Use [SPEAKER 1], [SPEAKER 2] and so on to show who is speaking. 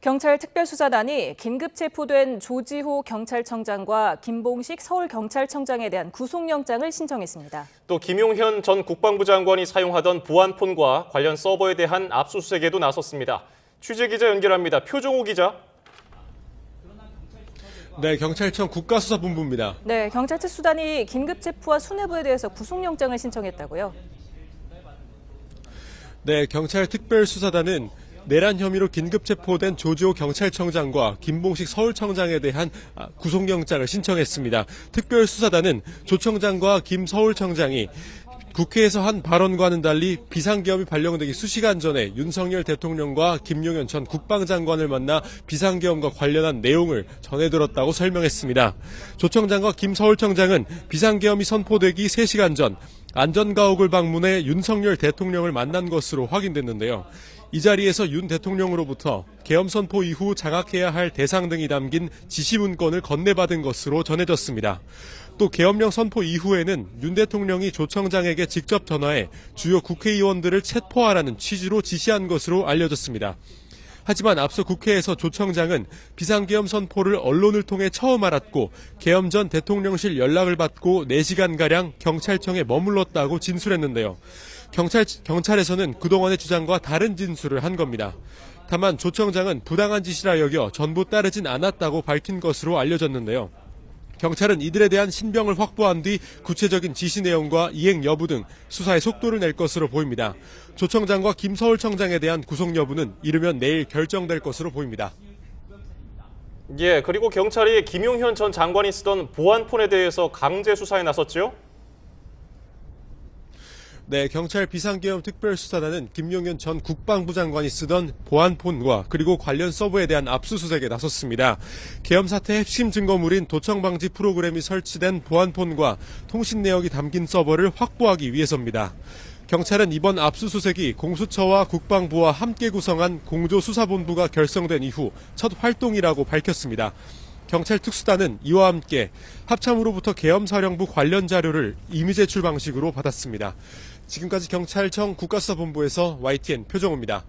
[SPEAKER 1] 경찰 특별수사단이 긴급 체포된 조지호 경찰청장과 김봉식 서울경찰청장에 대한 구속영장을 신청했습니다.
[SPEAKER 2] 또 김용현 전 국방부 장관이 사용하던 보안폰과 관련 서버에 대한 압수수색에도 나섰습니다. 취재기자 연결합니다. 표종호 기자.
[SPEAKER 3] 네, 경찰청 국가수사본부입니다.
[SPEAKER 1] 네, 경찰 특수단이 긴급 체포와 수뇌부에 대해서 구속영장을 신청했다고요?
[SPEAKER 3] 네, 경찰 특별수사단은 내란 혐의로 긴급 체포된 조지호 경찰청장과 김봉식 서울청장에 대한 구속영장을 신청했습니다. 특별수사단은 조 청장과 김 서울청장이 국회에서 한 발언과는 달리 비상계엄이 발령되기 수시간 전에 윤석열 대통령과 김용현 전 국방장관을 만나 비상계엄과 관련한 내용을 전해들었다고 설명했습니다. 조 청장과 김 서울청장은 비상계엄이 선포되기 3시간 전 안전가옥을 방문해 윤석열 대통령을 만난 것으로 확인됐는데요. 이 자리에서 윤 대통령으로부터 계엄 선포 이후 장악해야 할 대상 등이 담긴 지시문건을 건네받은 것으로 전해졌습니다. 또 계엄령 선포 이후에는 윤 대통령이 조 청장에게 직접 전화해 주요 국회의원들을 체포하라는 취지로 지시한 것으로 알려졌습니다. 하지만 앞서 국회에서 조 청장은 비상계엄 선포를 언론을 통해 처음 알았고 계엄 전 대통령실 연락을 받고 4시간가량 경찰청에 머물렀다고 진술했는데요. 경찰에서는 그동안의 주장과 다른 진술을 한 겁니다. 다만 조 청장은 부당한 지시라 여겨 전부 따르진 않았다고 밝힌 것으로 알려졌는데요. 경찰은 이들에 대한 신병을 확보한 뒤 구체적인 지시 내용과 이행 여부 등 수사에 속도를 낼 것으로 보입니다. 조 청장과 김 서울청장에 대한 구속 여부는 이르면 내일 결정될 것으로 보입니다.
[SPEAKER 2] 예, 그리고 경찰이 김용현 전 장관이 쓰던 보안폰에 대해서 강제 수사에 나섰죠?
[SPEAKER 3] 네, 경찰 비상계엄 특별수사단은 김용현 전 국방부 장관이 쓰던 보안폰과 그리고 관련 서버에 대한 압수수색에 나섰습니다. 계엄 사태 핵심 증거물인 도청 방지 프로그램이 설치된 보안폰과 통신 내역이 담긴 서버를 확보하기 위해서입니다. 경찰은 이번 압수수색이 공수처와 국방부와 함께 구성한 공조수사본부가 결성된 이후 첫 활동이라고 밝혔습니다. 경찰 특수단은 이와 함께 합참으로부터 계엄사령부 관련 자료를 임의 제출 방식으로 받았습니다. 지금까지 경찰청 국가수사본부에서 YTN 표종호입니다.